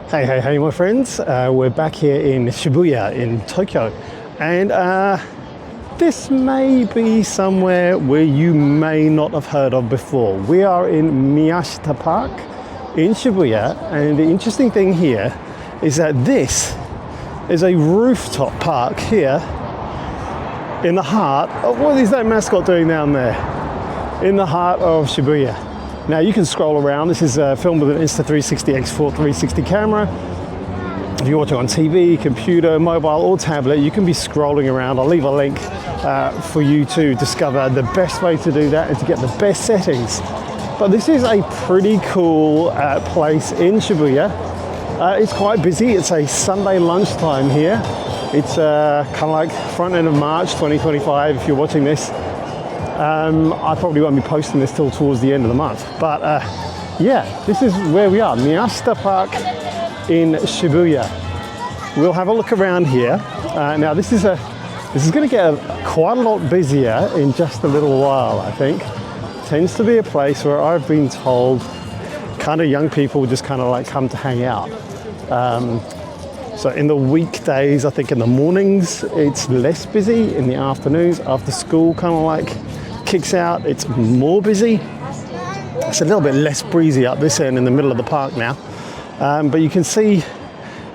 Hey, my friends. We're back here in Shibuya in Tokyo. And this may be somewhere where you may not have heard of before. We are in Miyashita Park in Shibuya. And the interesting thing here is that this is a rooftop park here in the heart of, what is that mascot doing down there? In the heart of Shibuya. Now you can scroll around. This is filmed with an Insta360 X4 360 camera. If you're watching on TV, computer, mobile or tablet, you can be scrolling around. I'll leave a link for you to discover the best way to do that and to get the best settings. But this is a pretty cool place in Shibuya. It's quite busy. It's a Sunday lunchtime here. It's kind of like front end of March 2025 if you're watching this. I probably won't be posting this till towards the end of the month, but yeah, this is where we are, Miyashita Park in Shibuya. We'll have a look around here. Now this is going to get quite a lot busier in just a little while. I think tends to be a place where I've been told kind of young people just kind of like come to hang out. So in the weekdays, I think in the mornings it's less busy. In the afternoons, after school kind of like kicks out, it's more busy. It's a little bit less breezy up this end in the middle of the park now, but you can see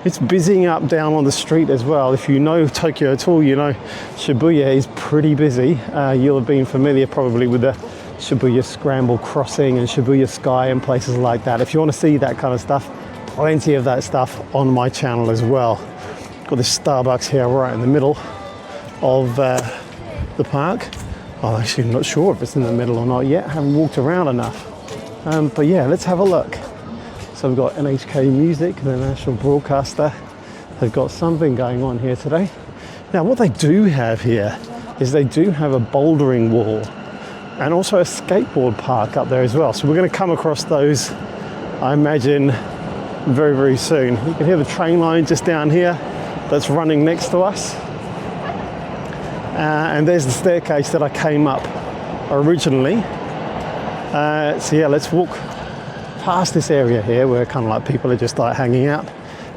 it's busying up down on the street as well. If you know Tokyo at all, you know Shibuya is pretty busy. You'll have been familiar probably with the Shibuya Scramble Crossing and Shibuya Sky and places like that. If you want to see that kind of stuff, plenty of that stuff on my channel as well. Got this Starbucks here right in the middle of the park. I'm actually not sure if it's in the middle or not yet. I haven't walked around enough. But yeah, let's have a look. So we've got NHK Music, the national broadcaster. They've got something going on here today. Now what they do have here is they do have a bouldering wall and also a skateboard park up there as well. So we're going to come across those, I imagine, very, very soon. You can hear the train line just down here that's running next to us. And there's the staircase that I came up originally. So yeah, let's walk past this area here where kind of like people are just like hanging out.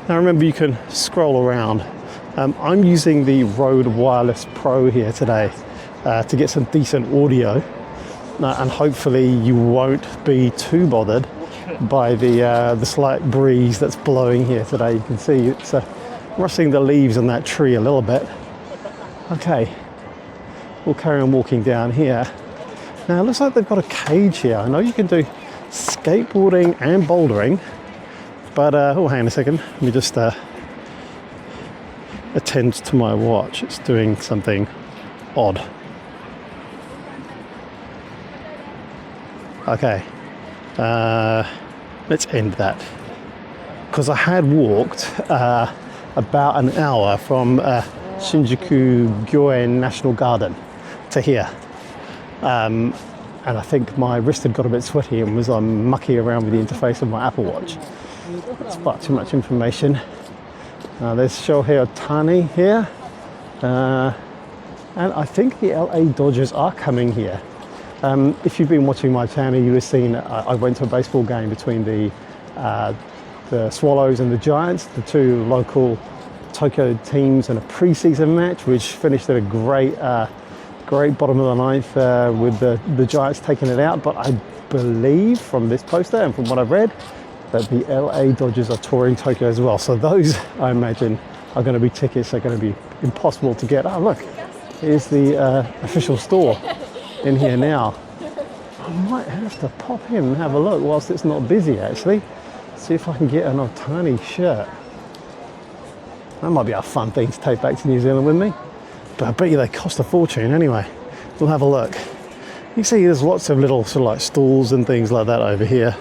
Now remember, you can scroll around. I'm using the Rode Wireless Pro here today to get some decent audio, and hopefully you won't be too bothered by the slight breeze that's blowing here today. You can see it's rustling the leaves on that tree a little bit. Okay, we'll carry on walking down here. Now it looks like they've got a cage here. I know you can do skateboarding and bouldering, but oh, hang on a second. Let me just attend to my watch. It's doing something odd. Okay, let's end that, because I had walked about an hour from Shinjuku Gyoen National Garden to here, and I think my wrist had got a bit sweaty and was mucking around with the interface of my Apple Watch. That's far too much information. There's Shohei Ohtani here, and I think the LA Dodgers are coming here. If you've been watching my channel, you have seen I went to a baseball game between the Swallows and the Giants, the two local Tokyo teams, in a pre-season match, which finished at a great bottom of the ninth with the Giants taking it out. But I believe from this poster and from what I've read that the LA Dodgers are touring Tokyo as well. So those, I imagine, are going to be tickets that are going to be impossible to get. Oh look, here's the official store in here now. I might have to pop in and have a look whilst it's not busy actually. See if I can get an Ohtani shirt. That might be a fun thing to take back to New Zealand with me. But I bet you they cost a fortune anyway. We'll have a look. You can see there's lots of little sort of like stalls and things like that over here.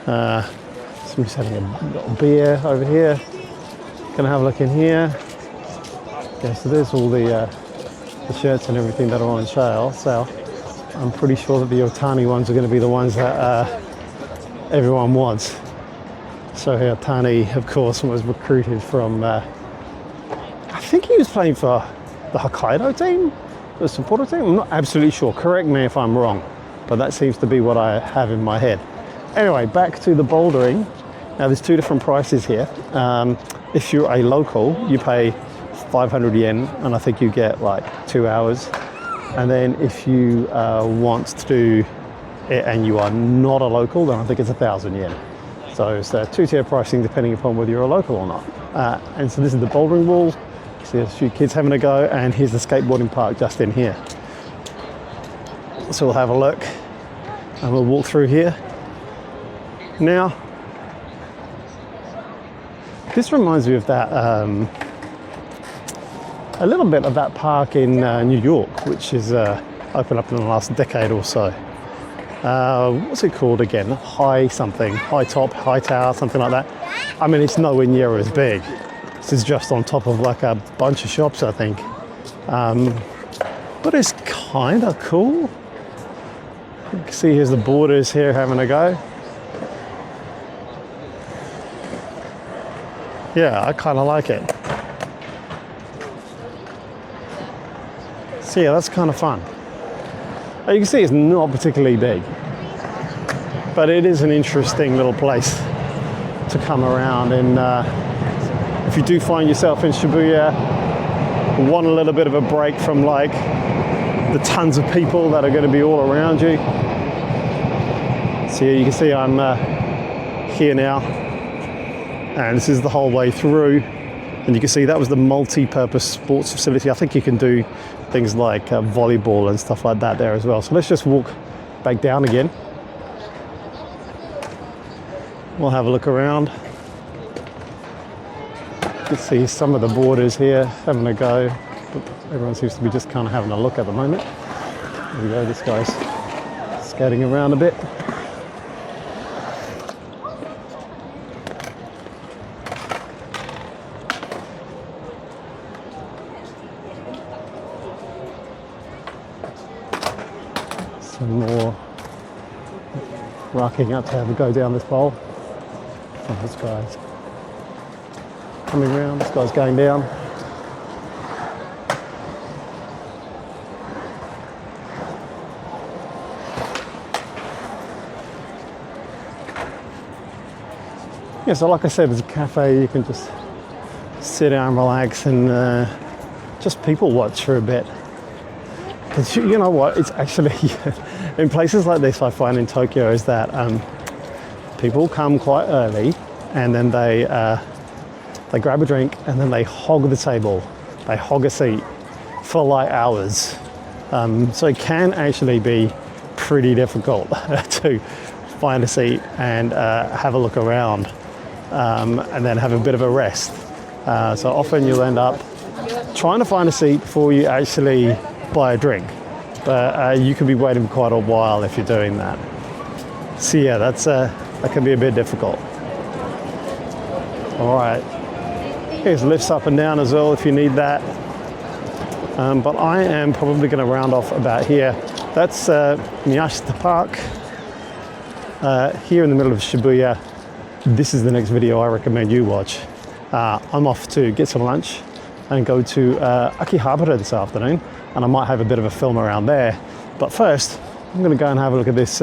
Somebody's having a little beer over here. Gonna have a look in here. Okay, so there's all the shirts and everything that are on sale. I'm pretty sure that the Ohtani ones are going to be the ones that everyone wants. So Ohtani, of course, was recruited from, I think he was playing for the Hokkaido team, the supporter team. I'm not absolutely sure. Correct me if I'm wrong, but that seems to be what I have in my head. Anyway, back to the bouldering. Now there's two different prices here. If you're a local, you pay 500 yen, and I think you get like 2 hours. And then if you want to do it and you are not a local, then I think it's 1,000 yen. So it's two-tier pricing depending upon whether you're a local or not. And so this is the bouldering wall. You see a few kids having a go, and here's the skateboarding park just in here. So we'll have a look and we'll walk through here. Now, this reminds me of that, a little bit of that park in New York, which is opened up in the last decade or so. What's it called again? High something, high top, high tower, something like that. I mean, it's nowhere near as big. This is just on top of like a bunch of shops, I think. But it's kind of cool. You can see here's the boarders here having a go. Yeah, I kind of like it. So yeah, that's kind of fun. You can see it's not particularly big, but it is an interesting little place to come around. And if you do find yourself in Shibuya, want a little bit of a break from like the tons of people that are going to be all around you. So you can see I'm here now, and this is the whole way through. And you can see that was the multi-purpose sports facility. I think you can do things like volleyball and stuff like that there as well. So let's just walk back down again. We'll have a look around. You can see some of the boarders here having a go. Everyone seems to be just kind of having a look at the moment. There we go, this guy's skating around a bit. Some more rocking up to have a go down this pole. Oh, this guy's coming around, this guy's going down. Yeah, so like I said, there's a cafe, you can just sit down, relax, and just people watch for a bit. Because you know what, it's actually, in places like this I find in Tokyo is that people come quite early, and then they grab a drink and then they hog the table, they hog a seat for like hours. So it can actually be pretty difficult to find a seat and have a look around and then have a bit of a rest. So often you'll end up trying to find a seat before you actually buy a drink, but you can be waiting quite a while if you're doing that. So yeah, that can be a bit difficult. All right, here's lifts up and down as well if you need that. But I am probably going to round off about here. That's Miyashita Park here in the middle of Shibuya. This is the next video I recommend you watch. I'm off to get some lunch and go to Akihabara this afternoon, and I might have a bit of a film around there. But first, I'm going to go and have a look at this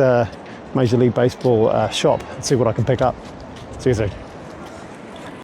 Major League Baseball shop and see what I can pick up. See you soon.